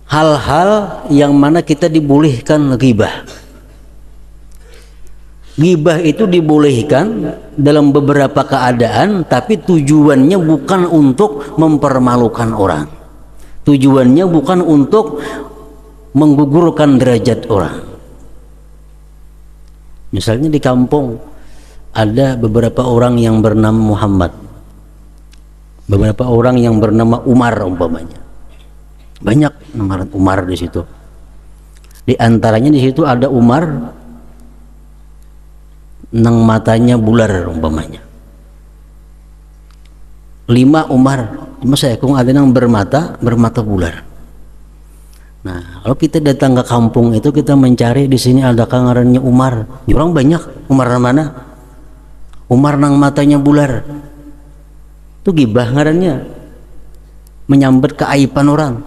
hal-hal yang mana kita dibolehkan ghibah. Ghibah itu dibolehkan dalam beberapa keadaan, tapi tujuannya bukan untuk mempermalukan orang. Tujuannya bukan untuk menggugurkan derajat orang. Misalnya di kampung ada beberapa orang yang bernama Muhammad, beberapa orang yang bernama Umar umpamanya. Banyak nama Umar di situ. Di antaranya di situ ada Umar nang matanya bular umpamanya. 5 Umar, cuma saya kung ada nang bermata bular. Nah, kalau kita datang ke kampung itu kita mencari di sini ada ngarannya Umar. Orang banyak, Umar mana? Umar nang matanya bular. Itu gibah ngarannya. Menyambat keaiban orang,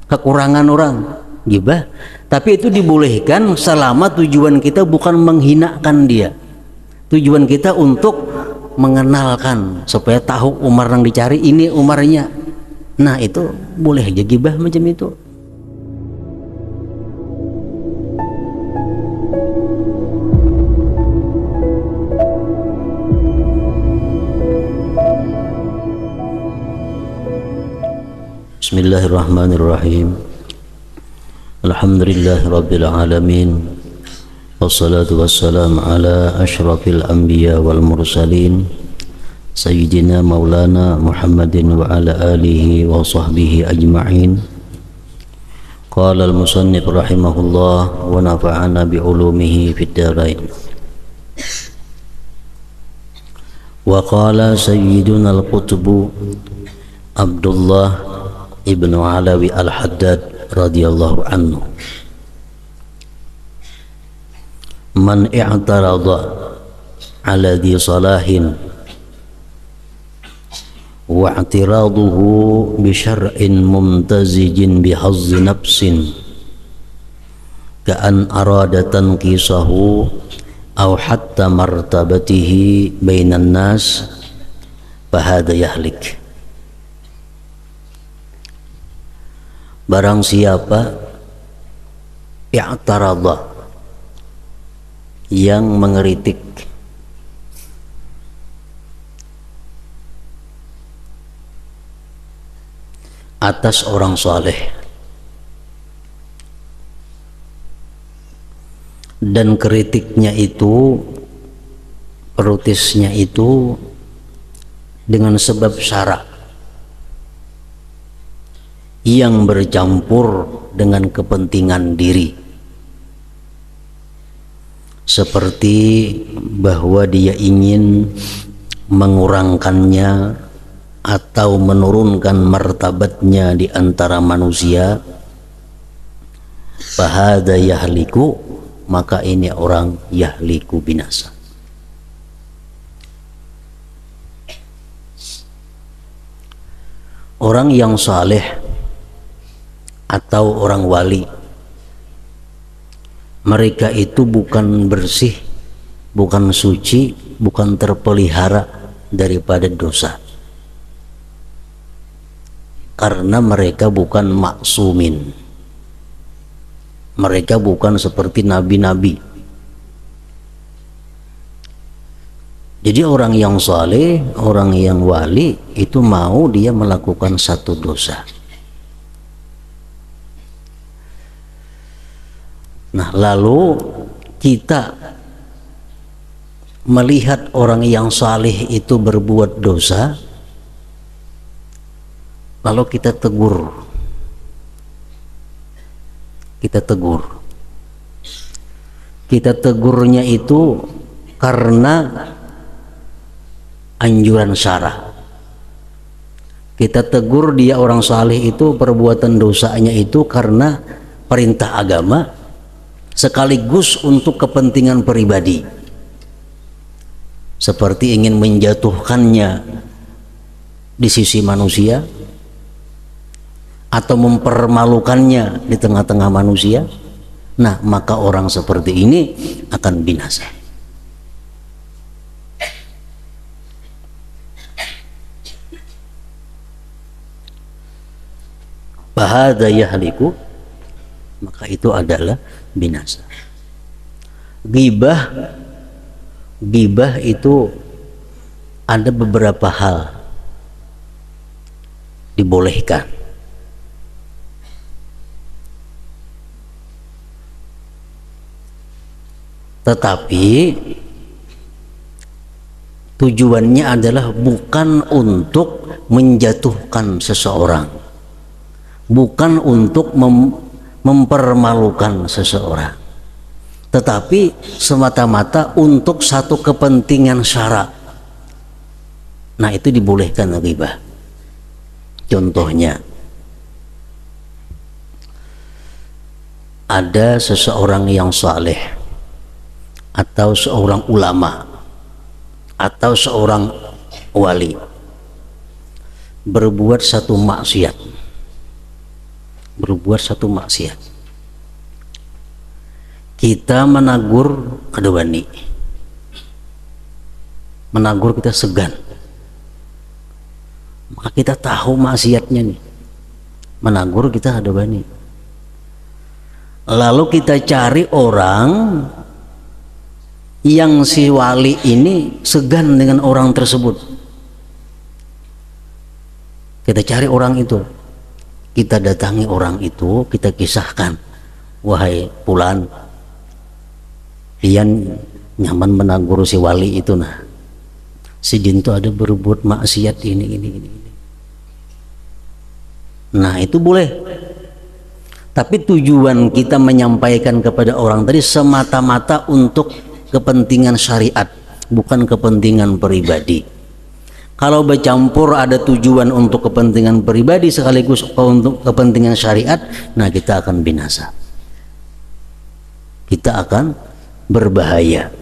kekurangan orang, gibah. Tapi itu dibolehkan selama tujuan kita bukan menghinakan dia. Tujuan kita untuk mengenalkan supaya tahu Umar yang dicari ini Umarnya. Nah, itu boleh aja gibah macam itu. Bismillahirrahmanirrahim. Alhamdulillahirabbil alamin. Wassalatu wassalamu ala asyrafil anbiya wal mursalin sayyidina maulana Muhammadin wa ala alihi wa sahbihi ajma'in. Qala al-musannif rahimahullah wa nafa'ana bi ulumihi fid dharain. Wa qala sayyiduna al-qutbu Abdullah ibnu Alawi al-Haddad radhiyallahu anhu, man i'tarada ala dhi salahin wa i'tiraduhu bi syar'in mumtazijin bi hazzi nafsin ka'an arada tanqisahu aw hatta martabatihi bainan nas fahada yahlik. Barang siapa i'tarada yang mengeritik atas orang saleh dan kritiknya itu, protesnya itu dengan sebab syarak yang bercampur dengan kepentingan diri, seperti bahwa dia ingin mengurangkannya atau menurunkan martabatnya di antara manusia, fahada yahliku, maka ini orang yahliku binasa. Orang yang saleh atau orang wali, mereka itu bukan bersih, bukan suci, bukan terpelihara daripada dosa, karena mereka bukan maksumin. Mereka bukan seperti nabi-nabi. Jadi orang yang saleh, orang yang wali itu mau dia melakukan satu dosa. Nah, lalu kita melihat orang yang saleh itu berbuat dosa, lalu kita tegur. Kita tegurnya itu karena anjuran syara. Kita tegur dia orang saleh itu perbuatan dosanya itu karena perintah agama, sekaligus untuk kepentingan pribadi, seperti ingin menjatuhkannya di sisi manusia atau mempermalukannya di tengah-tengah manusia. Nah, maka orang seperti ini akan binasa. Fahada yahliku, maka itu adalah binasa. Ghibah itu ada beberapa hal dibolehkan. Tetapi tujuannya adalah bukan untuk menjatuhkan seseorang, bukan untuk mempermalukan seseorang, tetapi semata-mata untuk satu kepentingan syara. Nah, itu dibolehkan ghibah. Contohnya, ada seseorang yang saleh atau seorang ulama atau seorang wali berbuat satu maksiat, kita menagur kedewani, menagur kita segan, maka kita tahu maksiatnya nih, menagur kita kedewani, lalu kita cari orang yang si wali ini segan dengan orang tersebut. Kita cari orang itu, kita datangi orang itu, kita kisahkan, wahai fulan, pian nyaman menagur si wali itu, nah si jin itu ada berbuat maksiat ini. Nah, itu boleh. Tapi tujuan kita menyampaikan kepada orang tadi semata-mata untuk kepentingan syariat, bukan kepentingan pribadi. Kalau bercampur ada tujuan untuk kepentingan pribadi sekaligus untuk kepentingan syariat, nah kita akan binasa, kita akan berbahaya.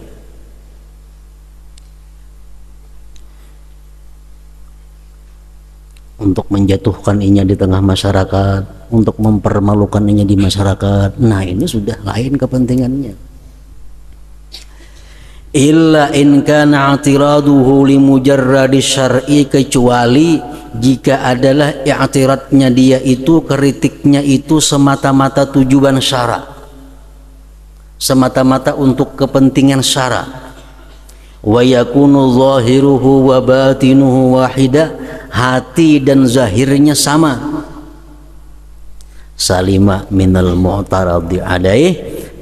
Untuk menjatuhkan inya di tengah masyarakat, untuk mempermalukan inya di masyarakat, nah ini sudah lain kepentingannya. Illa in kana i'tiraduhu li mujarradi syar'i, kecuali jika adalah i'tiradnya dia itu, kritiknya itu semata-mata tujuan syara, semata-mata untuk kepentingan syara. Wa yakunu zahiruhu wa batinuhu wahida, hati dan zahirnya sama. Salima minal mu'taradi alaih,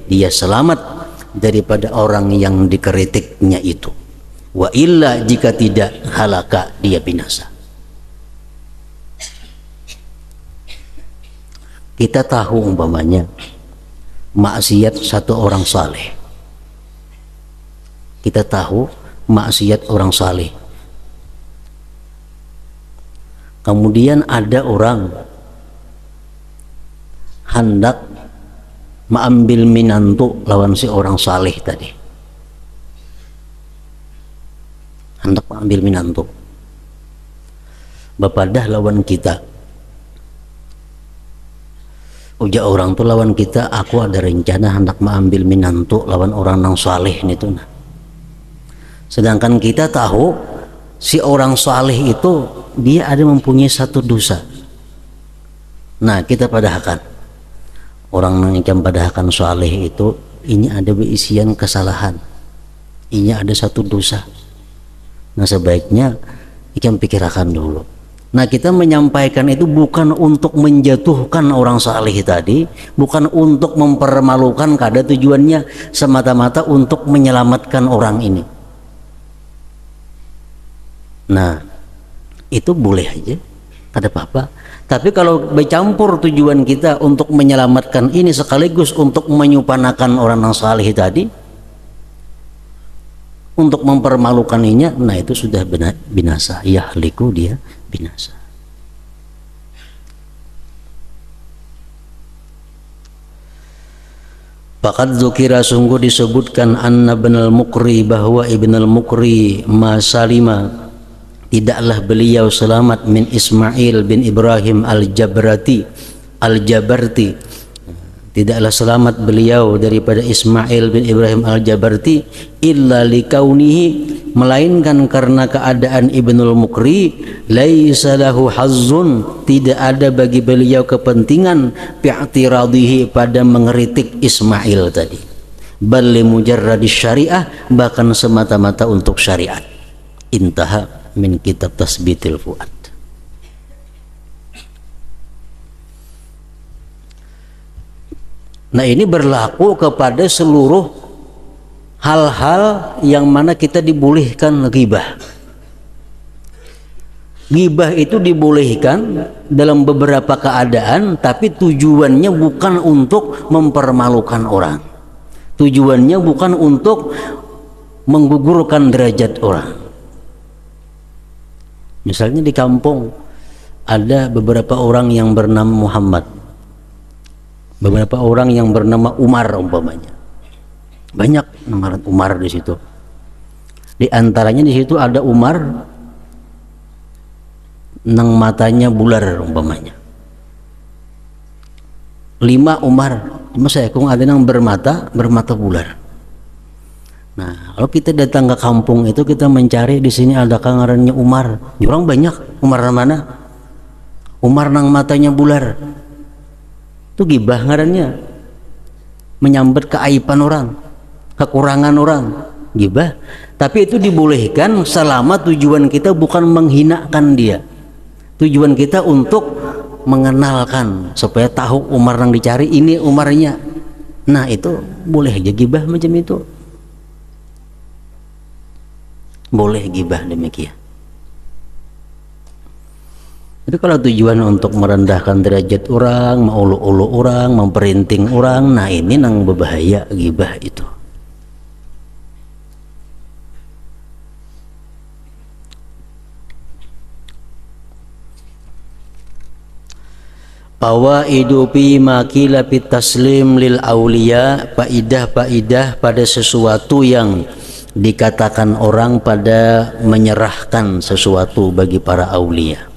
dia selamat daripada orang yang dikritiknya itu. Wa illa, jika tidak, halaka, dia binasa. Kita tahu umpamanya maksiat satu orang saleh, kita tahu maksiat orang saleh, kemudian ada orang hendak mengambil minantu lawan si orang saleh tadi, hendak mengambil minantu, bapadah lawan kita, ujar orang tu lawan kita, aku ada rencana hendak mengambil minantu lawan orang nang saleh itu. Nah, sedangkan kita tahu si orang saleh itu dia ada mempunyai satu dosa. Nah, kita padahkan orang yang padahkan saleh itu, ini ada berisian kesalahan, ini ada satu dosa. Nah, sebaiknya ikan pikirkan dulu. Nah, kita menyampaikan itu bukan untuk menjatuhkan orang saleh tadi, bukan untuk mempermalukan, kada tujuannya semata-mata untuk menyelamatkan orang ini. Nah, itu boleh aja, kada apa-apa. Tapi kalau bercampur tujuan kita untuk menyelamatkan ini sekaligus untuk menyupanakan orang yang saleh tadi, untuk mempermalukan inya, nah itu sudah binasa. Yahliku, dia binasa. Faqad dzukira, sungguh disebutkan, anna ibnul Muqri, bahwa ibnul Muqri masalima, tidaklah beliau selamat, min Ismail bin Ibrahim al-Jabarti, tidaklah selamat beliau daripada Ismail bin Ibrahim al-Jabarti illa likaunihi, melainkan karena keadaan Ibnul Mukri laisa lahu hazzun, tidak ada bagi beliau kepentingan bi'tiradihi, pada mengeritik Ismail tadi, bal li mujarradis syariah, bahkan semata-mata untuk syariat. Intaha min kitab Tasbitil Fuad. Nah, ini berlaku kepada seluruh hal-hal yang mana kita dibolehkan ghibah. Ghibah itu dibolehkan dalam beberapa keadaan, tapi tujuannya bukan untuk mempermalukan orang. Tujuannya bukan untuk menggugurkan derajat orang. Misalnya di kampung ada beberapa orang yang bernama Muhammad, beberapa orang yang bernama Umar umpamanya, banyak nama Umar di situ. Di antaranya di situ ada Umar nang matanya bular umpamanya, 5 Umar, cuma saya kung ada nang bermata bular. Nah, kalau kita datang ke kampung itu, kita mencari di sini ada ngarannya Umar, orang banyak. Umar mana? Umar nang matanya bular. Itu gibah ngarannya, menyambat keaiban orang, kekurangan orang, gibah. Tapi itu dibolehkan selama tujuan kita bukan menghinakan dia, tujuan kita untuk mengenalkan supaya tahu Umar yang dicari ini Umarnya. Nah, itu boleh aja gibah macam itu, boleh gibah demikian. Jadi kalau tujuan untuk merendahkan derajat orang, mengulu-ulu orang, memperinting orang, nah ini nang berbahaya gibah itu. Fawaidu fi makila fit taslim lil auliya, faidah-faidah pada sesuatu yang dikatakan orang pada menyerahkan sesuatu bagi para aulia.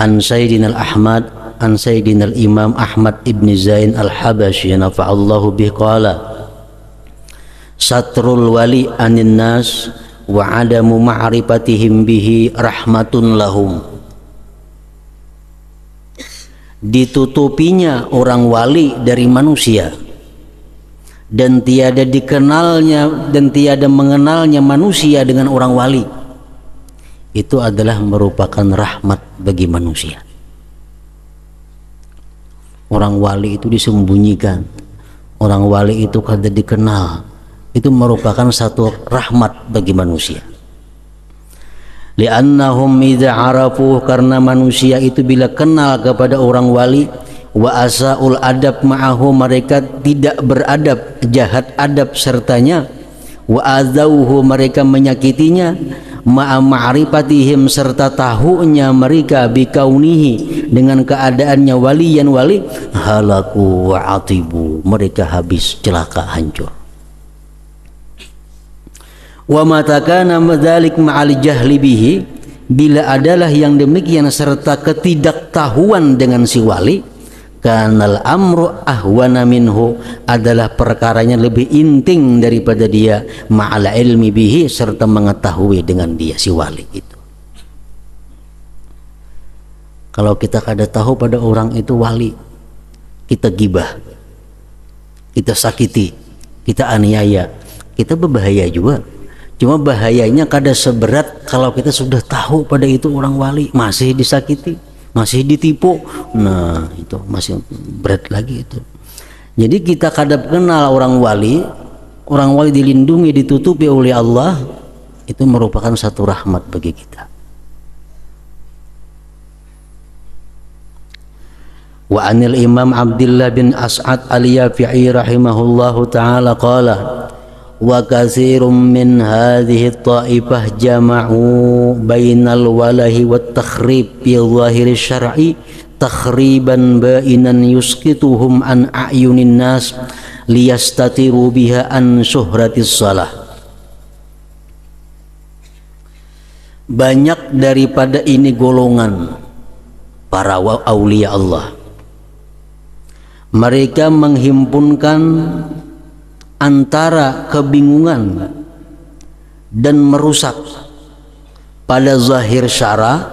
An Sayyidina Ahmad, an Sayyidina Imam Ahmad ibn Zain al-Habasyi nafa'allahu bih qala satrul wali anin nas wa adamu ma'rifatihim bihi rahmatun lahum. Ditutupinya orang wali dari manusia dan tiada dikenalnya dan tiada mengenalnya manusia dengan orang wali, itu adalah merupakan rahmat bagi manusia. Orang wali itu disembunyikan, orang wali itu kada dikenal, itu merupakan satu rahmat bagi manusia. Li'annahum idza arafu, karena manusia itu bila kenal kepada orang wali, wa asaul adab ma'ahu, mereka tidak beradab, jahat adab sertanya, wa azauhu, mereka menyakitinya, ma'a ma'rifatihim, serta tahunya mereka bikaunihi, dengan keadaannya waliyan wali, halaku wa atibu, mereka habis celaka hancur. Wa matakana madzalik ma'al jahli bihi, bila adalah yang demikian serta ketidaktahuan dengan si wali, kanal amru ahwana minhu, adalah perkaranya lebih inting daripada dia, ma'al ilmi bihi, serta mengetahui dengan dia si wali itu. Kalau kita kada tahu pada orang itu wali, kita gibah, kita sakiti, kita aniaya, kita berbahaya juga. Cuma bahayanya kada seberat kalau kita sudah tahu pada itu orang wali, masih disakiti, masih ditipu, nah itu masih berat lagi itu. Jadi kita kada kenal orang wali dilindungi, ditutupi oleh Allah, itu merupakan satu rahmat bagi kita. Wa anil Imam Abdullah bin As'ad al-Yafi'i rahimahullahu ta'ala qala wa katsirum min hadhihi ta'ifah jama'u bainal walahi wat takhrib fi zahiri syar'i takhriban ba'inan yusqituhum an a'yunin nas liyastatiru biha an syuhratis salah. Banyak daripada ini golongan para aulia Allah, mereka menghimpunkan antara kebingungan dan merusak pada zahir syara,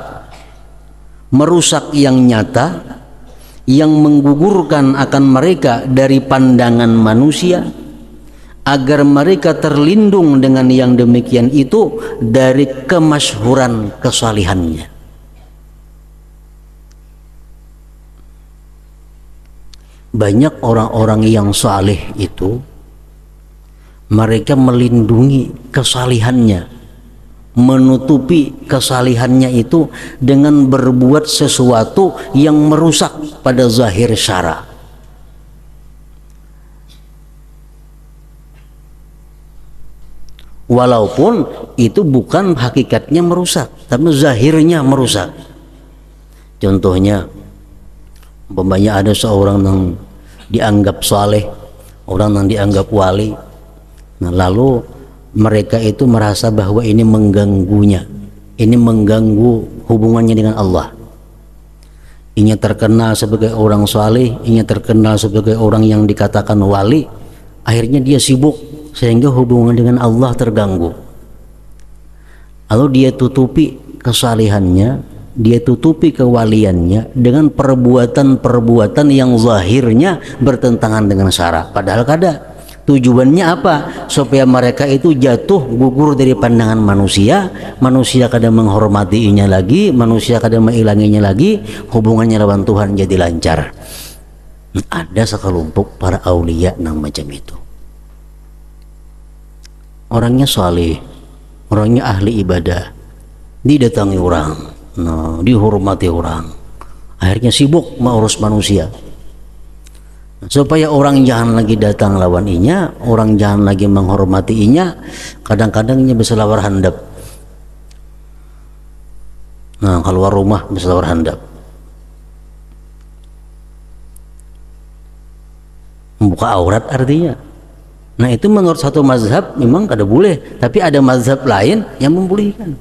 merusak yang nyata, yang menggugurkan akan mereka dari pandangan manusia, agar mereka terlindung dengan yang demikian itu dari kemasyhuran kesalihannya. Banyak orang-orang yang saleh itu mereka melindungi kesalihannya, menutupi kesalihannya itu dengan berbuat sesuatu yang merusak pada zahir syara. Walaupun itu bukan hakikatnya merusak, tapi zahirnya merusak. Contohnya, umpamanya ada seorang yang dianggap saleh, orang yang dianggap wali. Nah, lalu mereka itu merasa bahwa ini mengganggunya, ini mengganggu hubungannya dengan Allah. Ini terkenal sebagai orang saleh, ini terkenal sebagai orang yang dikatakan wali. Akhirnya dia sibuk sehingga hubungan dengan Allah terganggu. Lalu dia tutupi kesalihannya, dia tutupi kewaliannya dengan perbuatan-perbuatan yang zahirnya bertentangan dengan syara. Padahal kada. Tujuannya apa? Supaya mereka itu jatuh gugur dari pandangan manusia, manusia kadang menghormatinya lagi, manusia kadang mengilanginya lagi, hubungannya lawan Tuhan jadi lancar. Ada sekelompok para aulia yang macam itu. Orangnya saleh, orangnya ahli ibadah, didatangi orang, dihormati orang, akhirnya sibuk mengurus manusia. Supaya orang jangan lagi datang lawan inya, orang jangan lagi menghormati inya, kadang-kadang inya bisa lawar handap. Nah, keluar rumah bisa lawar handap, membuka aurat artinya. Nah, itu menurut satu mazhab memang kada boleh, tapi ada mazhab lain yang membolehkan.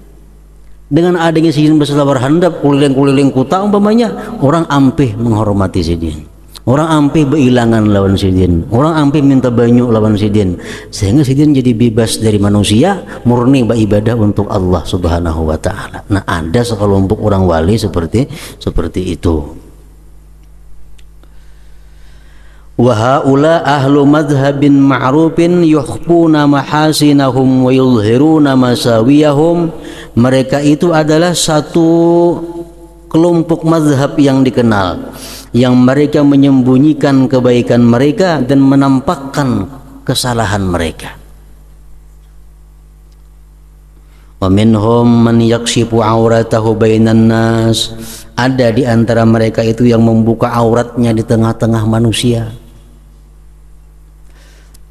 Dengan adanya sidin berselawar handap kuliling-kuliling kota umpamanya, orang ampih menghormati sidin, orang ampih berilangan lawan sidin, orang ampih minta banyu lawan sidin, sehingga sidin jadi bebas dari manusia, murni beribadah untuk Allah Subhanahu wa taala. Nah, ada sekelompok orang wali seperti itu. Wa haula ahlu madhhabin ma'rufin yukhfuna mahasinahum wa yuzhiruna masawiyahum. Mereka itu adalah satu kelompok mazhab yang dikenal, yang mereka menyembunyikan kebaikan mereka dan menampakkan kesalahan mereka. Wa minhum man yakshifu auratahu bainan nas. Ada di antara mereka itu yang membuka auratnya di tengah-tengah manusia.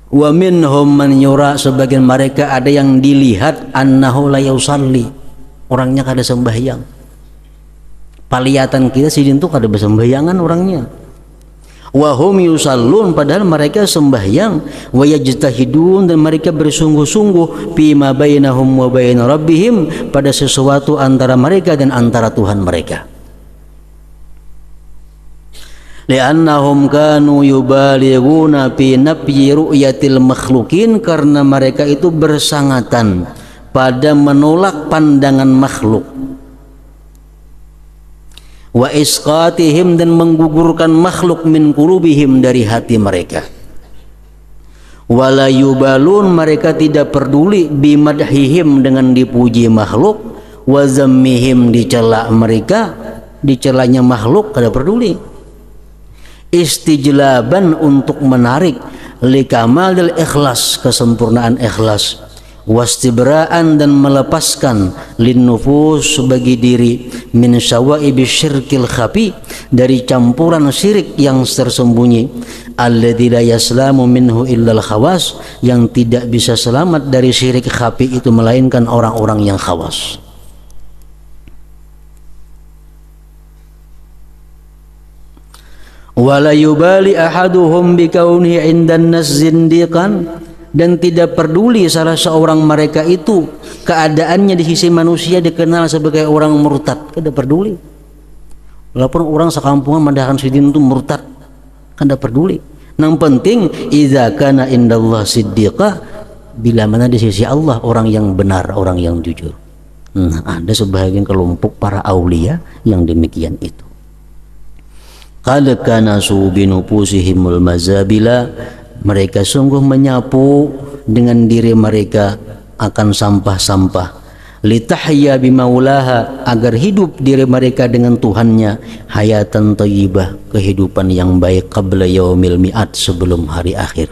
Wa minhum man yura, sebagian mereka ada yang dilihat annahu la yusalli, orangnya kada sembahyang. Palihatan kita sidin tuh kada bersembayangan orangnya. Wa hum yusallun, padahal mereka sembahyang. Wa yajtahidun, dan mereka bersungguh-sungguh fima bainahum wa bain rabbihim, pada sesuatu antara mereka dan antara Tuhan mereka. Li'annahum kanu yubalighuna fi nafyi ru'yatil makhlukin, karena mereka itu bersangatan pada menolak pandangan makhluk. Wa isqatihim, dan menggugurkan makhluk min qulubihim, dari hati mereka. Wala yubalun, mereka tidak peduli bimadhihim, dengan dipuji makhluk, wa zammihim, dicela mereka, dicelanya makhluk kada peduli. Istijlaban, untuk menarik likamalil ikhlas, kesempurnaan ikhlas, wastibraan, dan melepaskan linnufus, bagi diri, min syawaibi syirkil khafi, dari campuran syirik yang tersembunyi, alladzi la yaslamu minhu illal khawas, yang tidak bisa selamat dari syirik khafi itu melainkan orang-orang yang khawas. Wala yubali ahaduhum bikaunihi indan nas zindiqan, dan tidak peduli salah seorang mereka itu keadaannya di sisi manusia dikenal sebagai orang murtad, tidak peduli. Walaupun orang sekampungan mendahkan sidin itu murtad, kan tidak peduli. Yang penting idza kana indallah siddiqa, bila mana di sisi Allah orang yang benar, orang yang jujur. Nah, ada sebagian kelompok para aulia yang demikian itu. Qad kanasu binufusihimul mazabila, mereka sungguh menyapu dengan diri mereka akan sampah-sampah. Litahya bimaulaha, agar hidup diri mereka dengan Tuhannya, hayatan thayyibah, kehidupan yang baik, qabla yaumil mi'ad, sebelum hari akhir.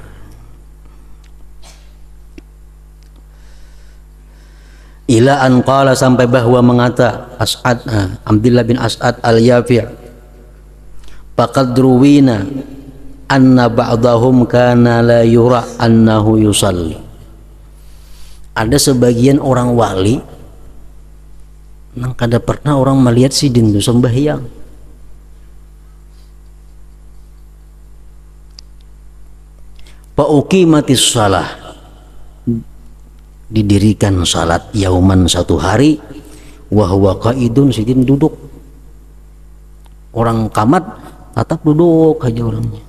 Ila an qala, sampai bahwa mengata As'ad, Abdullah bin As'ad al-Yafi', faqad ruwina anna ba'dahum kana la yura annahu yusalli. Ada sebagian orang wali nang kada pernah orang melihat sidin itu sembahyang. Fa uqimatis shalah, didirikan salat yauman, satu hari, wa huwa qaidun, sidin duduk. Orang kamat tetap duduk aja orangnya.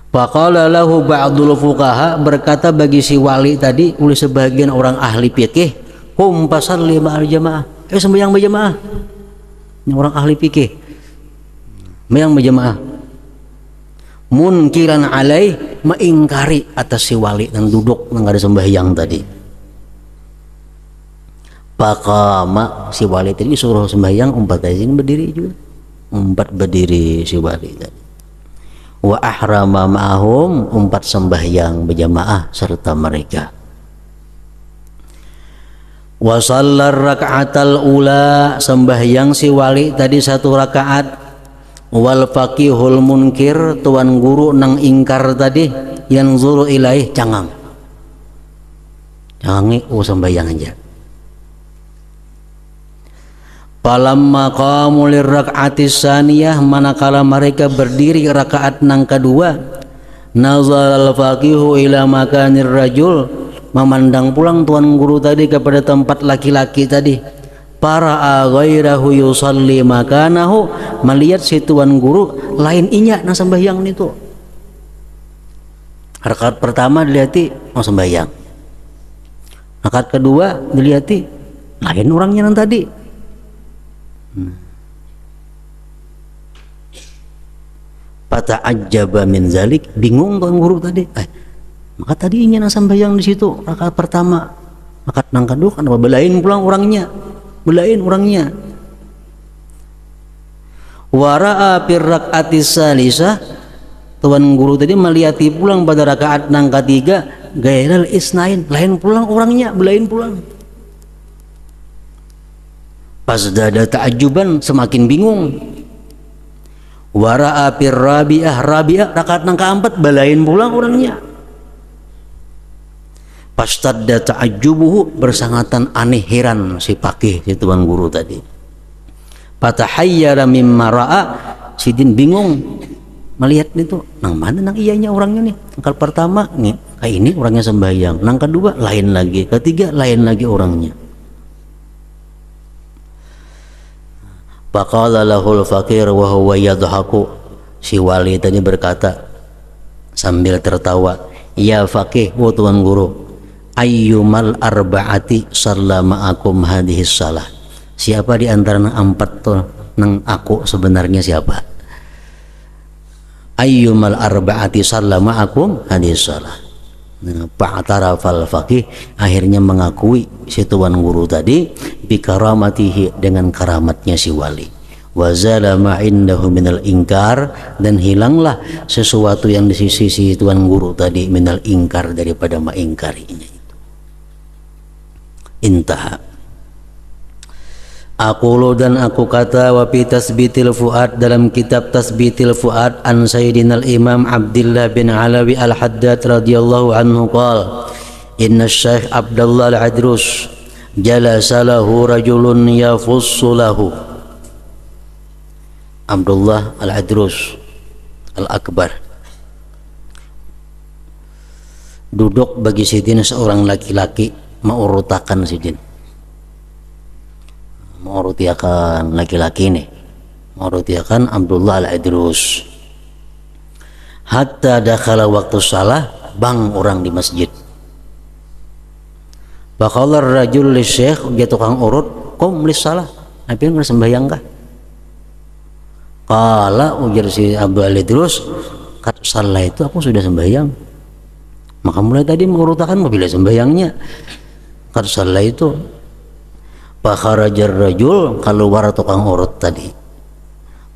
Faqala lahu ba'dul fuqaha, berkata bagi si wali tadi oleh sebagian orang ahli fikih, hum fasalli ma'al jamaah, sembahyang berjamaah. Ini orang ahli fikih, sembahyang berjamaah. Munkiran alaih, mengingkari atas si wali yang duduk yang ada sembahyang tadi. Faqama, si wali tadi suruh sembahyang, umpat izin berdiri juga, umpat berdiri si wali tadi. Wa ahrama ma'ahum, umpat sembahyang berjamaah serta mereka. Wa sallar raka'atal ula, sembahyang si wali tadi satu rakaat. Wal faqihul munkir, tuan guru nang ingkar tadi, yang zuru ilaih, cangang sembahyang aja. Falamma qamu lirrak'atis saniyah, manakala mereka berdiri rakaat nang kedua, nazal al-faqihu ila makanir rajul, memandang pulang tuan guru tadi kepada tempat laki-laki tadi. Para ghairahu yusalli makanahu, melihat si tuan guru lain inya nang sembahyang itu. Rakaat pertama dilihati mau sembahyang, rakaat kedua dilihati lain orangnya nang tadi. Fata'ajjaba min zalik, bingung tuan guru tadi. Maka tadinya nang sembahyang di situ rakaat pertama, rakaat nang kedua kenapa belain pulang orangnya, belain orangnya. Wara'a fir rakaatis salisah, tuan guru tadi melihati pulang pada rakaat nang ketiga, gairal isnain, lain pulang orangnya, belain pulang. Pas dada ta'ajuban, semakin bingung. Wara'a fir rabi'ah, rakaat nang keempat, belain pulang orangnya. Pastadda ta'ajubuhu, bersangatan aneh heran si pakih, si tuan guru tadi. Fatahayyara mimma ra'a, sidin bingung melihat itu, nang mana nang iyanya orangnya nih. Nang pertama nih kayak ini orangnya sembahyang, nang kedua lain lagi, ketiga lain lagi orangnya. Faqala lahul faqir wa huwa yadhaku, si wali tadi berkata sambil tertawa, ya faqih, wa tuan guru, ayyumal arba'ati sallama akum hadhis salah, siapa di antara empat tuh nang aku sebenarnya siapa? Ayyumal arba'ati sallama akum hadhis salah. Fa'tarafal faqih, akhirnya mengakui si tuan guru tadi bikaramatihi, dengan karamatnya si wali. Wa zala ma indahu minal ingkar, dan hilanglah sesuatu yang di sisi si tuan guru tadi minal ingkar, daripada mengingkarinya itu. Intaha. Aqulu, dan aku kata, wa fi tasbitil fuad, dalam kitab tasbitil fuad, an sayyidina al-imam Abdullah bin Alawi al-Haddad radhiyallahu anhu qala, inna syekh Abdullah al-Adrus jalasa lahu rajulun yafussu lahu. Abdullah al-Adrus al-Akbar duduk bagi sidin seorang laki-laki, mengurutakan sidin, mengurutiakan laki-laki ini, mengurutiakan Abdullah al-Adrus. hatta dakhala waktu salah, bang orang di masjid. Faqala ar-rajul li syekh, dia tukang urut, qum lis salah, Nabi nggak sembahyang kah? Qala, ujar si Abu Ali terus, kat salah itu aku sudah sembahyang. Maka mulai tadi mengurutakan bila sembahyangnya. Kat salah itu, fakharajar rajul, keluar tukang urut tadi.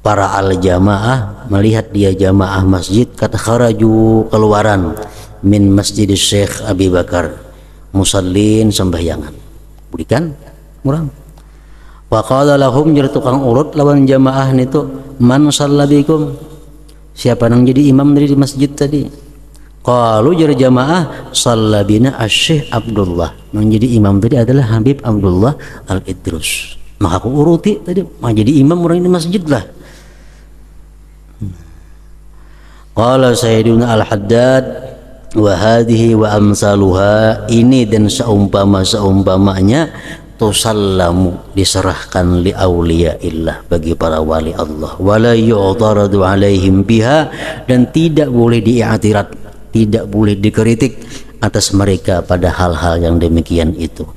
Para al jamaah melihat dia jamaah masjid, kata kharaju, keluaran min masjid Syekh Abi Bakar, musallin sembahyangan. Budikan kurang. Wa qala lahum, jadi tukang urut lawan jamaah nitu, man sallabikum, siapa nang jadi imam dari di masjid tadi? Qalu, jadi jamaah, sallabina asy-Syekh Abdullah, nang jadi imam tadi adalah Habib Abdullah Al-Idrus. Maka aku uruti tadi, mah jadi imam orang di masjid lah. Qala Sayyiduna Al-Haddad, wa hadhihi wa amsaluha, ini dan seumpamanya tusallamu, diserahkan li auliyaillah, bagi para wali Allah, wala yu'taradu alaihim biha, dan tidak boleh diiktirat, tidak boleh dikritik atas mereka pada hal-hal yang demikian itu.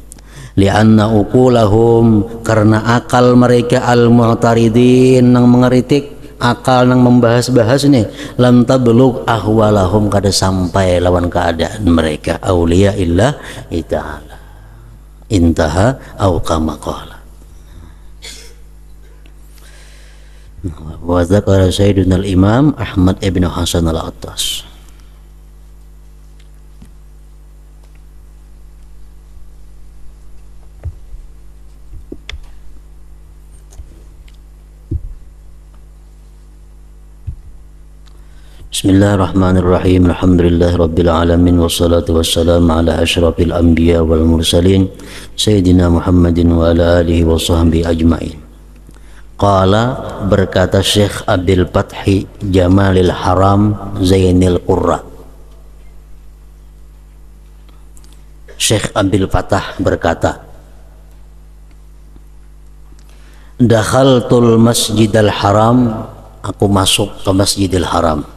Lianna uqulahum, karena akal mereka al-mu'taridin, yang mengeritik, akal yang membahas-bahas nih, lam tablugh ahwalahum, kada sampai lawan keadaan mereka aulia illah ta'ala. Intaha au kama qala. Wa dzakara Sayyiduna al-Imam Ahmad ibn Hasan al-Attas. Bismillahirrahmanirrahim. Alhamdulillahi rabbil alamin, wassalatu wassalamu ala asyrafil anbiya wal mursalin sayyidina Muhammadin wa ala alihi wa sahbihi ajmain. Qala, berkata Syekh Abdul Fathi Jamalil Haram Zainil Qurra. Syekh Abdul Fattah berkata, dakhaltul masjidal haram, aku masuk ke Masjidil Haram.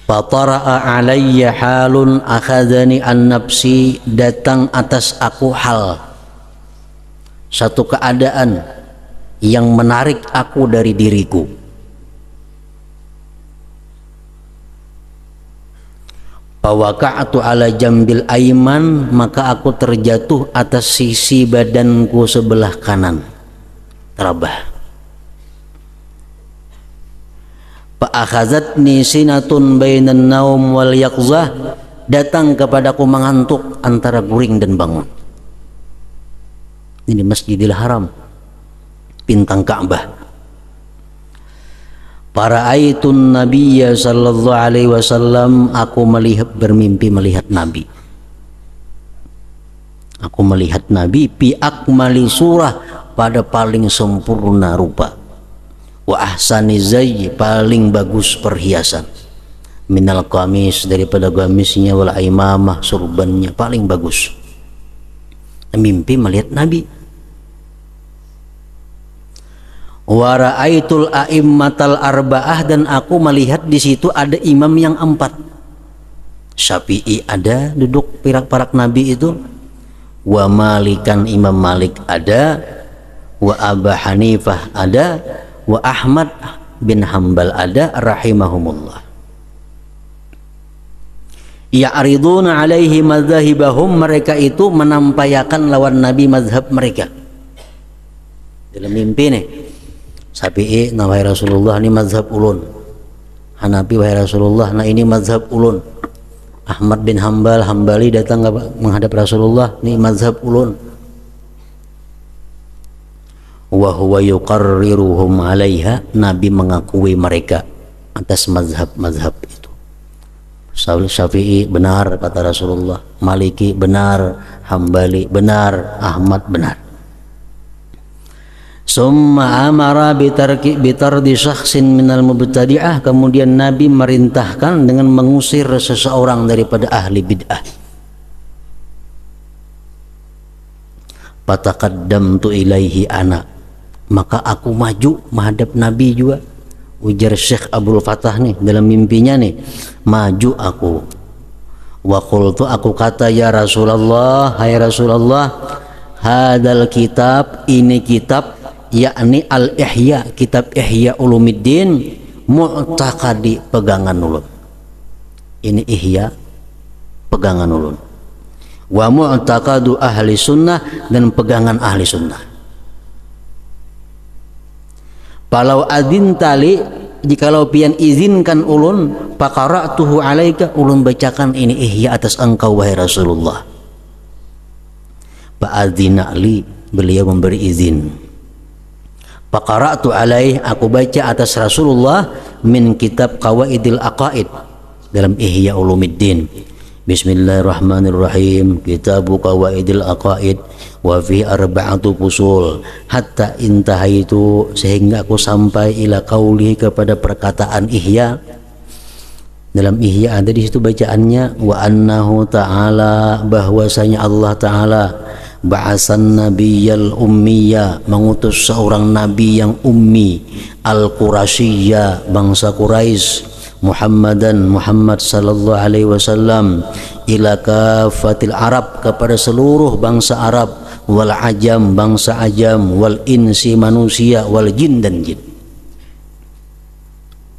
Fatara'a alayya halun akhadhani an nafsi, datang atas aku hal, satu keadaan yang menarik aku dari diriku. Fawaqa'tu ala jambil aiman, maka aku terjatuh atas sisi badanku sebelah kanan, terabah. Fa'akhazatni sinatun bainan naum wal yaqzah, datang kepadaku mengantuk antara guring dan bangun. Ini Masjidil Haram, bintang Ka'bah. Para'aitun nabiyya sallallahu alaihi wasallam, aku bermimpi melihat Nabi. Aku melihat Nabi bi akmali surah, pada paling sempurna rupa. Wa ahsani zayy, paling bagus perhiasan. Minal qamis, daripada gamisnya, wal imamah, surbannya paling bagus. Mimpi melihat Nabi. Wa ra'aitul a'immatal arba'ah, dan aku melihat di situ ada imam yang 4. Syafi'i ada duduk pirak-parak Nabi itu, wa Malikan, Imam Malik ada, wa Abu Hanifah ada, wa Ahmad bin Hambal ada, rahimahumullah. Ya'riduna alaihi madzahibahum, mereka itu menampayakan lawan Nabi mazhab mereka. Dalam mimpi nih, Syafi'i, nah wahai Rasulullah, ini mazhab ulun. Hanafi, wahai Rasulullah, nah ini mazhab ulun. Ahmad bin Hambal, Hambali datang menghadap Rasulullah, ini mazhab ulun. Wa huwa yuqarriruhum 'alaiha, Nabi mengakui mereka atas mazhab-mazhab itu. Syafi'i benar kata Rasulullah, Maliki benar, Hambali benar, Ahmad benar. Summa amara bitardi syakhsin minal mubtadi'ah, kemudian Nabi merintahkan dengan mengusir seseorang daripada ahli bid'ah. Fataqaddamtu ilaihi ana, maka aku maju menghadap Nabi juga. ujar Syekh Abdul Fattah nih dalam mimpinya nih, maju aku. Wa qultu, aku kata, ya Rasulullah, hai Rasulullah, hadal kitab, ini kitab, yakni al-Ihya, kitab Ihya Ulumuddin, mu'taqadi, pegangan ulun. Ini Ihya, pegangan ulun. Wa mu'taqadu ahli sunnah, dan pegangan ahli sunnah. Palau adin tali, jikalau pian izinkan ulun, faqara'tuhu alaika, ulun bacakan ini Ihya atas engkau wahai Rasulullah. Fa'adzina li, beliau memberi izin. Faqara'tu alaih, aku baca atas Rasulullah min kitab Qawaidil Aqaid, dalam Ihya Ulumuddin. Bismillahirrahmanirrahim. Kitabu Qawaidil Aqaid wa fi arba'atu fusul, hatta intahaitu, sehingga aku sampai ila qauli, kepada perkataan Ihya. Dalam Ihya ada di situ bacaannya, wa annahu ta'ala, bahwasanya Allah Ta'ala ba'asan nabiyyal ummiya, mengutus seorang nabi yang ummi, al-Qurasyiyya, bangsa Quraisy, Muhammadan, Muhammad sallallahu alaihi wasallam, ila kafatil Arab, kepada seluruh bangsa Arab, wal ajam, bangsa ajam, wal insi, manusia, wal jin, dan jin.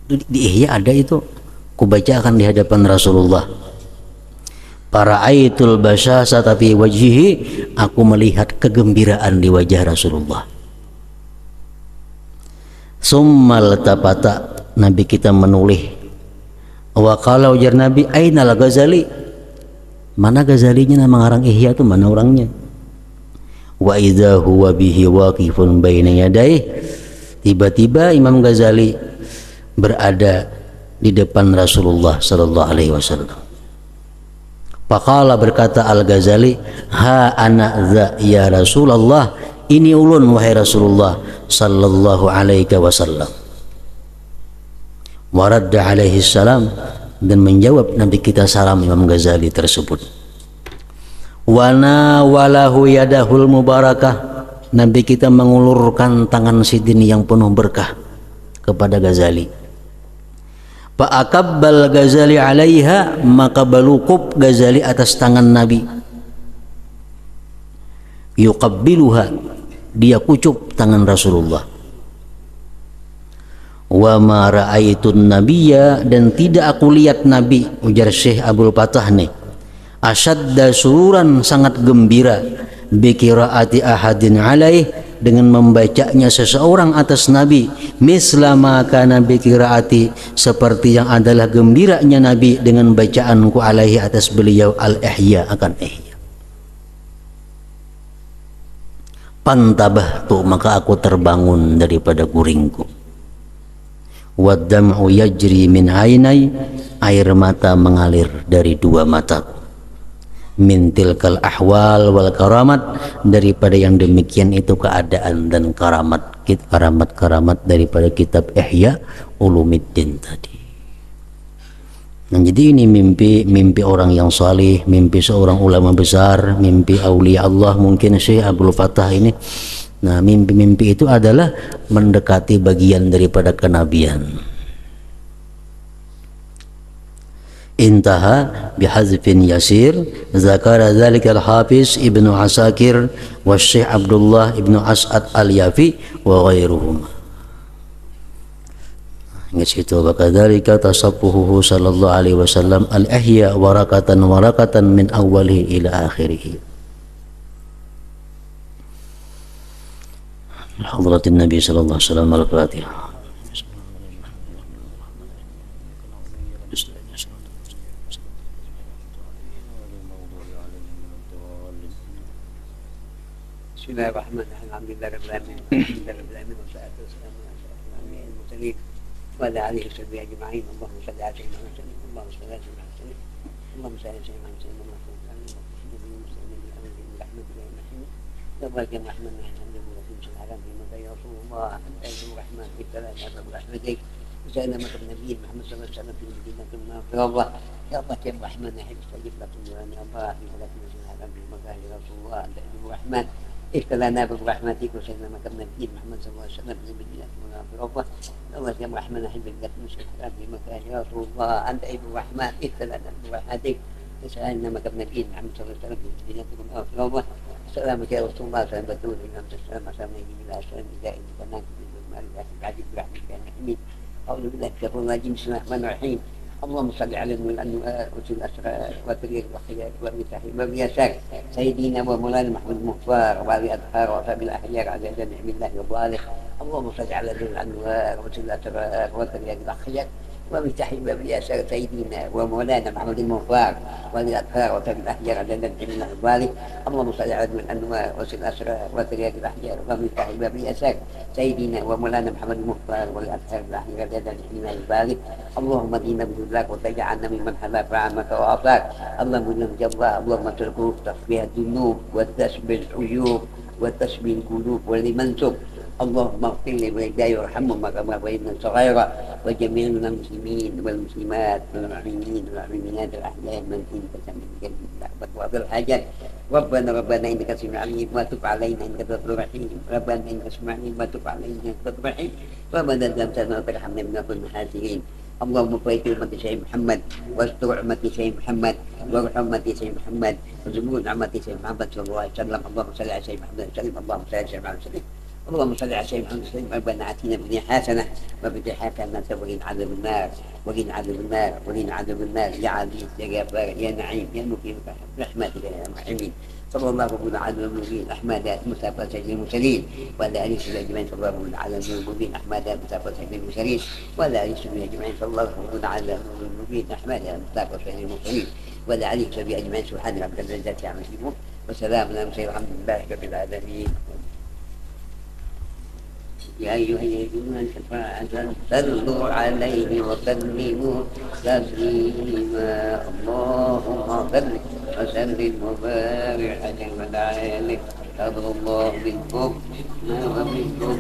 Di Ihya ada itu, kubacakan di hadapan Rasulullah. Para aitul basyasata fi wajhihi, aku melihat kegembiraan di wajah Rasulullah. Summal tapata, Nabi kita menoleh. Wa qala, ujar Nabi, ainal Ghazali, mana Ghazalinya, nama ngarang Ihya itu mana orangnya? Wa idza huwa bihi waqifun baina yadayhi, tiba-tiba Imam Ghazali berada di depan Rasulullah sallallahu alaihi wasallam. Faqala, berkata Al-Ghazali, ha ana dza ya Rasulullah, ini ulun wahai Rasulullah sallallahu alaihi wasallam. Waradda alaihi salam, dan menjawab Nabi kita salam Imam Ghazali tersebut. Wana walahu yadahul mubarakah, Nabi kita mengulurkan tangan sidin yang penuh berkah kepada Ghazali. Fa'akabbal Ghazali alaiha, maka balukub Ghazali atas tangan Nabi. Yuqabbiluha, dia kucup tangan Rasulullah. Wa ma ra'aitun nabiyya, dan tidak aku lihat Nabi, ujar Syekh Abdul Fattah nih, asyadda sururan, sangat gembira, bikiraati ahadin alaih, dengan membacanya seseorang atas Nabi, mislama kana bikiraati, seperti yang adalah gembiranya Nabi dengan bacaanku alaihi, atas beliau, al-Ihya, akan Ihya. Pantabah tu, maka aku terbangun daripada guringku. Waddam'u yajri min ainai, air mata mengalir dari dua mata. Min tilkal ahwal wal karamat, daripada yang demikian itu keadaan dan karamat daripada kitab Ihya Ulumuddin tadi. Nah, jadi ini mimpi orang yang salih, mimpi seorang ulama besar, mimpi aulia Allah mungkin Syekh Abdul Fattah ini. Nah, mimpi-mimpi itu adalah mendekati bagian daripada kenabian. Intaha bihazfin yasir, zakara dzalika al-Hafiz Ibnu Asakir wa Syekh Abdullah Ibnu As'ad al-Yafi wa ghairuhum. Ingat situ, bakadzalika tasaffuhu sallallahu alaihi wasallam al-Ihya warakatan min awwalihi ila akhirih. Hadratin Nabi sallallahu alaihi wasallam, al-Fatihah. Bismillahirrahmanirrahim. Alhamdulillahirabbil alamin. Alhamdulillahirabbil alamin. Wassalatu wassalamu ala asyrafil mursalin wa ala alihi wa sahbihi ajma'in. Allahumma shalli ala sayyidina Muhammad. Allahumma shalli ala sayyidina Muhammad. Allahumma shalli ala sayyidina Muhammad. الله أنت أيها الرحمن في الثلاث أبواب رحمتك وسألنا مثل النبي محمد صلى الله عليه وسلم في المدينة ثم يا الله يا الله يا الرحمن أحب استجب لكم يا الله في ثلاث مسلم في مكان رسول الله أنت أيها الرحمن اغفر برحمتك وسلم كما نبينا محمد صلى الله عليه وسلم من الله الله الله يا الرحمن احب لك مشكل الكلام في مكان يا رسول الله انت عيد الرحمن اغفر لنا برحمتك وسلم كما نبينا محمد صلى الله عليه وسلم من الله سلامك يا رسول الله سلام بتقول ان السلام سلام يجي الى سلام دائم كما بعد برحمتك يا حميد اعوذ بالله من الشيطان الرجيم بسم الله الرحمن الرحيم اللهم صل على الانوار وسل الاسرار وتريق الخيار والمفتاح واليسار سيدنا ومولانا محمد المختار وعلي الاطهار وصحب الاحيار على جميع الله وبارك اللهم صل على الانوار وسل الاسرار وتريق الخيار ومفتاح واليسار سيدنا ومولانا محمد المختار وعلي الاطهار وصحب الاحيار على جميع الله وبارك اللهم صل على الانوار وسل الاسرار وتريق الاحيار ومفتاح واليسار سيدنا ومولانا محمد المختار وعلي الاطهار والاحيار على جميع الله وبارك اللهم دينا بذلك وتجعلنا ممن حذر رحمك وعطاك اللهم انك جبار اللهم تركوك تصفيه الذنوب وتسبي العيوب وتسبي القلوب ولمنسب اللهم اغفر لي ولدي وارحمهم كما بين صغيرا وجميع المسلمين والمسلمات والمؤمنين والمؤمنات الاحياء من انت سميع الدعوه وقضى الحاجات ربنا انك سميع عليم وتب علينا انك غفور رحيم ربنا انك سميع عليم وتب علينا انك غفور رحيم ربنا ظلمتنا وترحمنا من كل الخاسرين اللهم بارك أمة سيدنا محمد واستر أمة سيدنا محمد وارحم أمة سيدنا محمد وزبون أمة سيدنا محمد صلى الله عليه وسلم اللهم صل على سيدنا محمد وسلم اللهم صل على سيدنا محمد وسلم اللهم صل على سيدنا محمد وسلم ربنا آتنا في الدنيا حسنة وفي الآخرة حسنة وقنا عذاب النار وقنا عذاب النار وقنا عذاب النار يا عزيز يا جبار يا نعيم يا مقيم برحمتك يا ارحمين صلى الله على المبين احمد مصطفى سيد المرسلين وعلى اله وصحبه اجمعين صلى الله على المبين احمد مصطفى سيد المرسلين وعلى اله وصحبه اجمعين صلى الله على المبين احمد مصطفى سيد المرسلين وعلى اله وصحبه اجمعين سبحان ربك رب العزه عما يصفون وسلام على المرسلين والحمد لله رب العالمين. يا أيها الذين صلوا عليه وسلموا تسليما اللهم صل وسلم وبارك عليه وعلى آله تقبل الله منكم ومنكم